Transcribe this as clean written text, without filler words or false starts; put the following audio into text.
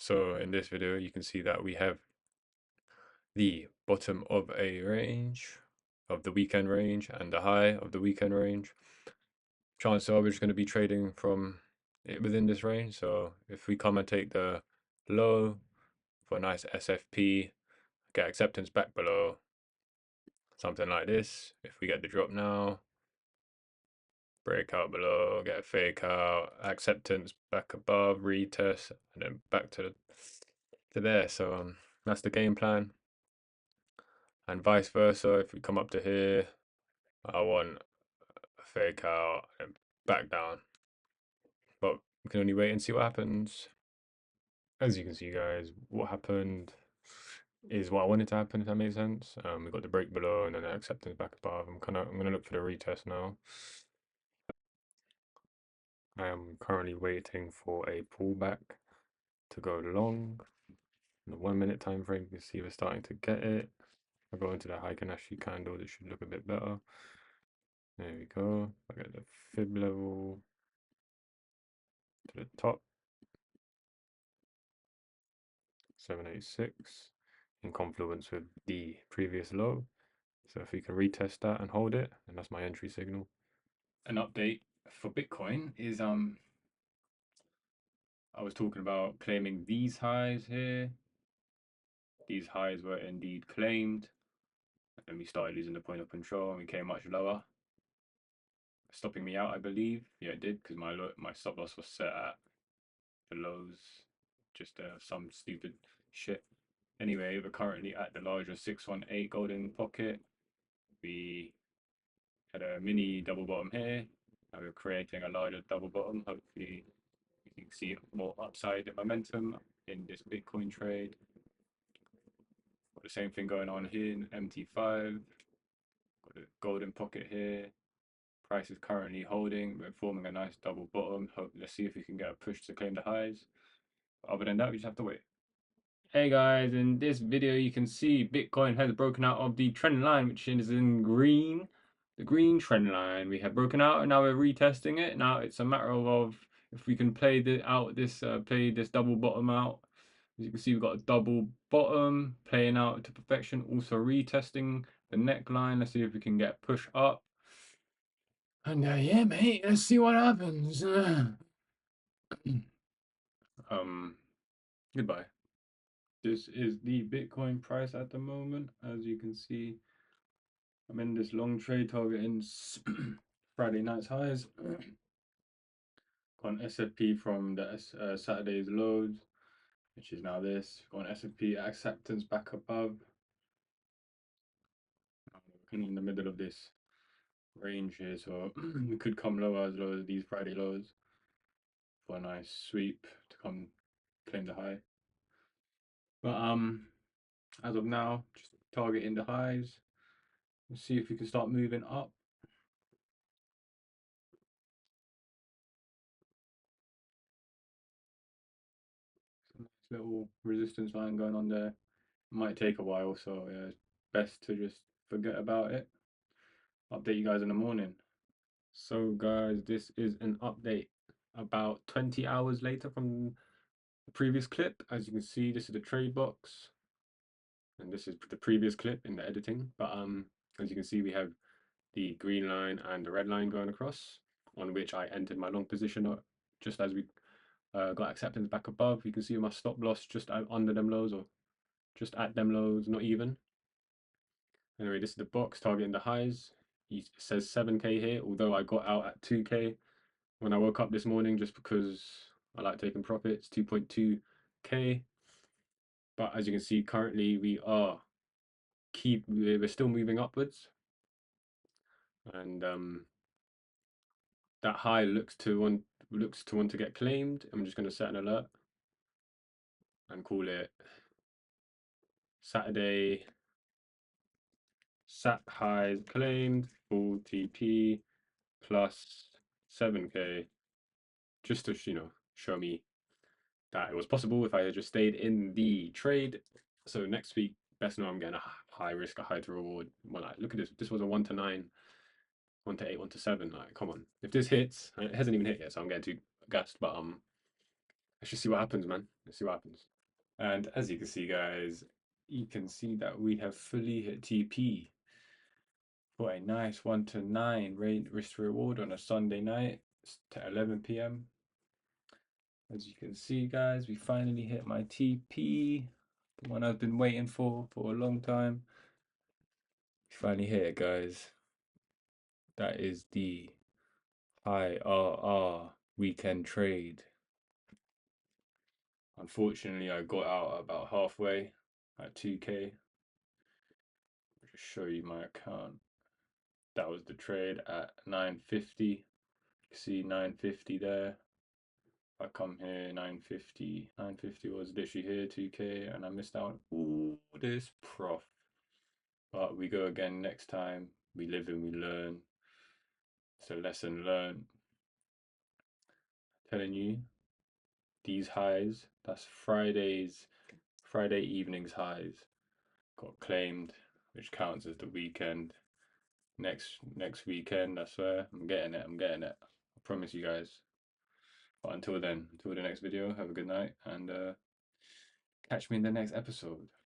So in this video, you can see that we have the bottom of a range, of the weekend range, and the high of the weekend range. Chances are we're just going to be trading from it within this range. So if we come and take the low for a nice SFP, get acceptance back below, something like this. If we get the drop now, break out below, get a fake out, acceptance back above, retest, and then back to there. So that's the game plan. And vice versa, if we come up to here, I want a fake out and back down. But we can only wait and see what happens. As you can see, guys, what happened is what I wanted to happen, if that makes sense. We got the break below and then the acceptance back above. I'm gonna look for the retest now. I am currently waiting for a pullback to go long. In the 1 minute time frame, you can see we're starting to get it. I'll go into the Heikin-Ashi candle, it should look a bit better. There we go. I get the fib level to the top. 786 in confluence with the previous low. So if we can retest that and hold it, and that's my entry signal. An update for Bitcoin is I was talking about claiming these highs here. These highs were indeed claimed, and we started losing the point of control and we came much lower, stopping me out, I believe. Yeah, it did, because my stop loss was set at the lows, just some stupid shit. Anyway, we're currently at the larger 618 golden pocket. We had a mini double bottom here. Now we're creating a larger double bottom. Hopefully, you can see more upside momentum in this Bitcoin trade. Got the same thing going on here in MT5. Got a golden pocket here. Price is currently holding. We're forming a nice double bottom. Let's see if we can get a push to claim the highs. Other than that, we just have to wait. Hey guys, in this video you can see Bitcoin has broken out of the trend line, which is in green. The green trend line we have broken out, and now we're retesting it. Now it's a matter of if we can play this double bottom out. As you can see, we've got a double bottom playing out to perfection. Also retesting the neckline. Let's see if we can get push up. And yeah, mate, let's see what happens. Goodbye. This is the Bitcoin price at the moment. As you can see, I'm in this long trade targeting Friday night's highs. Got an SFP from the Saturday's lows, which is now this. Got an SFP acceptance back above. I'm in the middle of this range here, so we could come low as these Friday lows for a nice sweep to come claim the high. But as of now, just targeting the highs. Let's see if we can start moving up. Some nice little resistance line going on there. Might take a while, so yeah, it's best to just forget about it. Update you guys in the morning. So guys, this is an update about 20 hours later from the previous clip. As you can see, this is the trade box, and this is the previous clip in the editing. But as you can see, we have the green line and the red line going across, on which I entered my long position just as we got acceptance back above. You can see my stop loss just under them lows, or just at them lows, not even. Anyway, this is the box targeting the highs. It says 7K here, although I got out at 2K when I woke up this morning, just because I like taking profits, 2.2K. But as you can see, currently we're still moving upwards, and that high looks to want to get claimed. I'm just going to set an alert and call it Saturday Sat highs claimed, full TP plus 7K, just to show me that it was possible if I had just stayed in the trade. So next week, best know I'm getting a high risk, a high to reward. Well, like, look at this. This was a 1 to 9, 1 to 8, 1 to 7. Like, come on. If this hits, it hasn't even hit yet, so I'm getting too gassed. But let's just see what happens, man. Let's see what happens. And as you can see, guys, you can see that we have fully hit TP for a nice 1 to 9 risk reward on a Sunday night to 11 p.m. As you can see, guys, we finally hit my TP, the one I've been waiting for a long time. We finally hit it, guys. That is the high RR weekend trade. Unfortunately, I got out about halfway at 2K. I'll just show you my account. That was the trade at 950. You can see 950 there. I come here, 950. 950 was literally here, 2K, and I missed out all this prof. But we go again next time. We live and we learn. It's a lesson learned. Telling you, these highs, that's Friday evening's highs, got claimed, which counts as the weekend. Next weekend, I swear, I'm getting it. I promise you guys. But until then, until the next video, have a good night and catch me in the next episode.